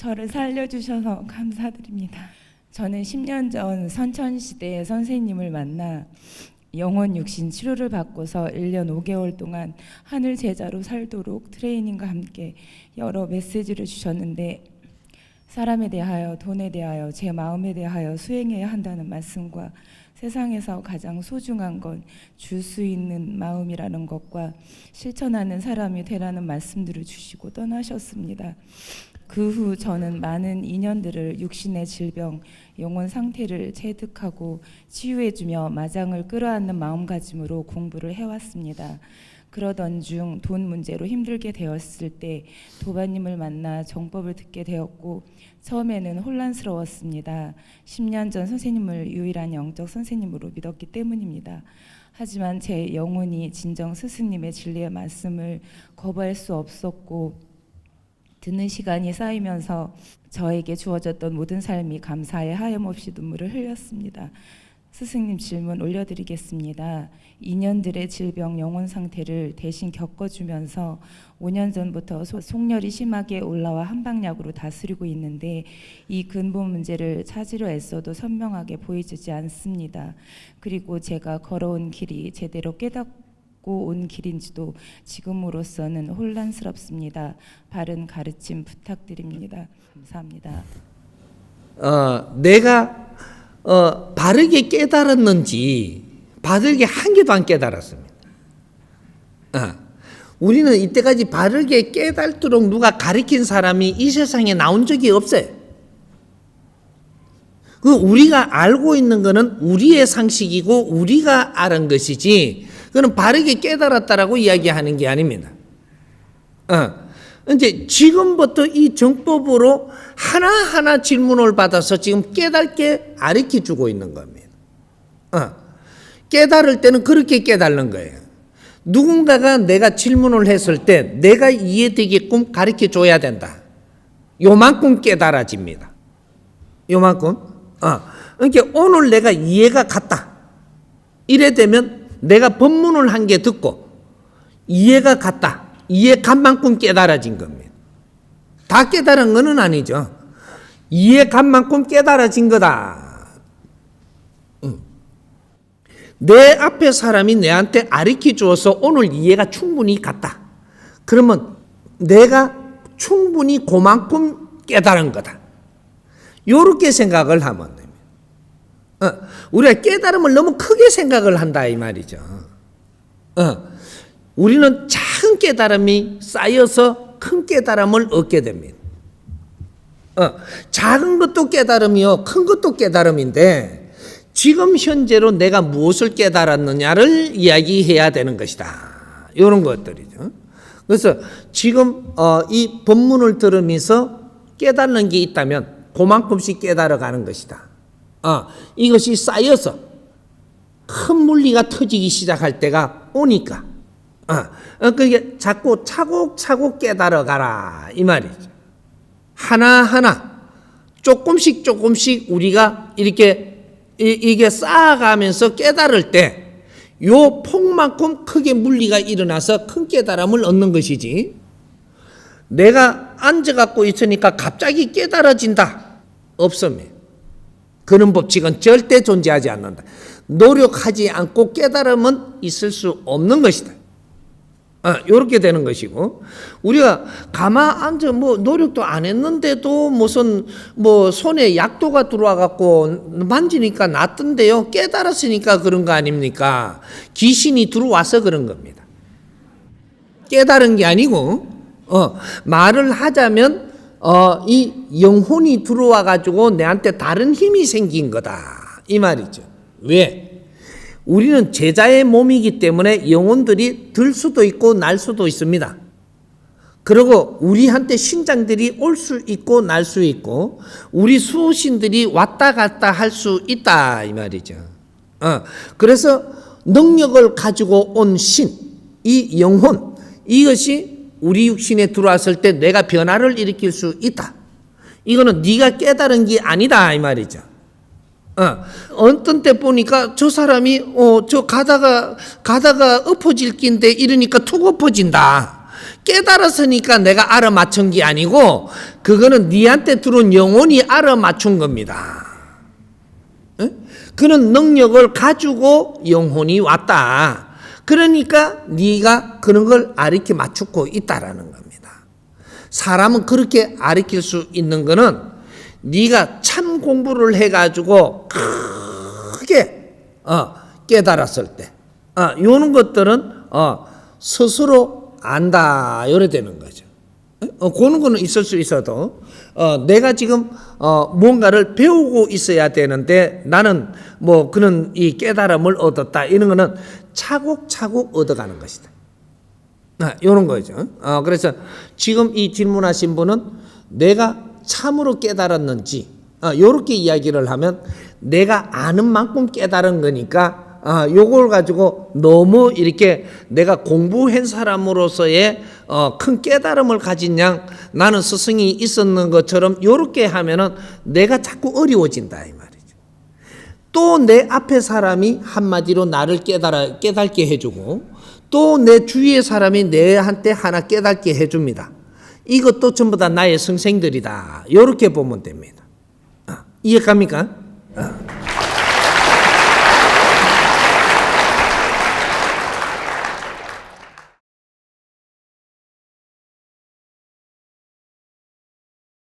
저를 살려주셔서 감사드립니다. 저는 10년 전 선천시대 선생님을 만나 영혼 육신 치료를 받고서 1년 5개월 동안 하늘 제자로 살도록 트레이닝과 함께 여러 메시지를 주셨는데, 사람에 대하여, 돈에 대하여, 제 마음에 대하여 수행해야 한다는 말씀과 세상에서 가장 소중한 건 줄 수 있는 마음이라는 것과 실천하는 사람이 되라는 말씀들을 주시고 떠나셨습니다. 그 후 저는 많은 인연들을 육신의 질병, 영혼 상태를 체득하고 치유해주며 마장을 끌어안는 마음가짐으로 공부를 해왔습니다. 그러던 중 돈 문제로 힘들게 되었을 때 도바님을 만나 정법을 듣게 되었고, 처음에는 혼란스러웠습니다. 10년 전 선생님을 유일한 영적 선생님으로 믿었기 때문입니다. 하지만 제 영혼이 진정 스승님의 진리의 말씀을 거부할 수 없었고, 듣는 시간이 쌓이면서 저에게 주어졌던 모든 삶이 감사의 하염없이 눈물을 흘렸습니다. 스승님 질문 올려드리겠습니다. 2년들의 질병 영혼 상태를 대신 겪어주면서 5년 전부터 속열이 심하게 올라와 한방약으로 다스리고 있는데, 이 근본 문제를 찾으려 애써도 선명하게 보이지 않습니다. 그리고 제가 걸어온 길이 제대로 깨닫고 온 길인지도 지금으로서는 혼란스럽습니다. 바른 가르침 부탁드립니다. 감사합니다. 내가 바르게 깨달았는지 바르게 한 개도 안 깨달았습니다. 우리는 이때까지 바르게 깨달도록 누가 가르친 사람이 이 세상에 나온 적이 없어요. 그 우리가 알고 있는 것은 우리의 상식이고 우리가 아는 것이지, 그는 바르게 깨달았다라고 이야기하는 게 아닙니다. 이제 지금부터 이 정법으로 하나하나 질문을 받아서 지금 깨닫게 가르쳐 주고 있는 겁니다. 깨달을 때는 그렇게 깨달는 거예요. 누군가가 내가 질문을 했을 때 내가 이해되게끔 가르쳐 줘야 된다. 요만큼 깨달아집니다. 요만큼. 그러니까 오늘 내가 이해가 갔다. 이래 되면 내가 법문을 한 개 듣고 이해가 갔다. 이해간 만큼 깨달아진 겁니다. 다 깨달은 것은 아니죠. 이해간 만큼 깨달아진 거다. 내 앞에 사람이 내한테 가르쳐 주어서 오늘 이해가 충분히 갔다. 그러면 내가 충분히 그만큼 깨달은 거다. 이렇게 생각을 하면 됩니다. 우리가 깨달음을 너무 크게 생각을 한다 이 말이죠. 우리는 작은 깨달음이 쌓여서 큰 깨달음을 얻게 됩니다. 작은 것도 깨달음이요, 큰 것도 깨달음인데, 지금 현재로 내가 무엇을 깨달았느냐를 이야기해야 되는 것이다. 이런 것들이죠. 그래서 지금 이 법문을 들으면서 깨닫는 게 있다면 그만큼씩 깨달아가는 것이다. 이것이 쌓여서 큰 물리가 터지기 시작할 때가 오니까 그게 자꾸 차곡차곡 깨달아가라 이 말이죠. 하나하나 조금씩 우리가 이게 쌓아가면서 깨달을 때 요 폭만큼 크게 물리가 일어나서 큰 깨달음을 얻는 것이지, 내가 앉아갖고 있으니까 갑자기 깨달아진다 없습니다. 그런 법칙은 절대 존재하지 않는다. 노력하지 않고 깨달음은 있을 수 없는 것이다. 이렇게 되는 것이고, 우리가 가만 앉아 노력도 안 했는데도 무슨 손에 약도가 들어와 갖고 만지니까 낫던데요. 깨달았으니까 그런 거 아닙니까? 귀신이 들어와서 그런 겁니다. 깨달은 게 아니고, 말을 하자면 이 영혼이 들어와 가지고 내한테 다른 힘이 생긴 거다 이 말이죠. 왜? 우리는 제자의 몸이기 때문에 영혼들이 들 수도 있고 날 수도 있습니다. 그리고 우리한테 신장들이 올 수 있고 날 수 있고, 우리 수호신들이 왔다 갔다 할 수 있다 이 말이죠. 그래서 능력을 가지고 온 신, 이 영혼, 이것이 우리 육신에 들어왔을 때 내가 변화를 일으킬 수 있다. 이거는 네가 깨달은 게 아니다 이 말이죠. 어떤 때 보니까 저 사람이 저 가다가 엎어질 낀데 이러니까 툭 엎어진다. 깨달았으니까 내가 알아맞춘 게 아니고 그거는 네한테 들어온 영혼이 알아맞춘 겁니다. 그런 능력을 가지고 영혼이 왔다. 그러니까 네가 그런 걸 아리켜 맞추고 있다라는 겁니다. 사람은 그렇게 아리킬 수 있는 거는 네가 참 공부를 해가지고 크게 깨달았을 때 요런 것들은 스스로 안다 요래 되는 거죠. 그런 거는 있을 수 있어도 내가 지금 뭔가를 배우고 있어야 되는데 나는 뭐 그런 이 깨달음을 얻었다 이런 거는 차곡차곡 얻어가는 것이다. 이런 거죠. 그래서 지금 이 질문하신 분은 내가 참으로 깨달았는지 이렇게 이야기를 하면 내가 아는 만큼 깨달은 거니까 요걸 가지고 너무 이렇게 내가 공부한 사람으로서의 큰 깨달음을 가진 양 나는 스승이 있었는 것처럼 요렇게 하면은 내가 자꾸 어려워진다 이 말이죠. 또 내 앞에 사람이 한마디로 나를 깨닫게 해주고 또 내 주위의 사람이 내한테 하나 깨닫게 해줍니다. 이것도 전부 다 나의 선생들이다. 요렇게 보면 됩니다. 이해 갑니까?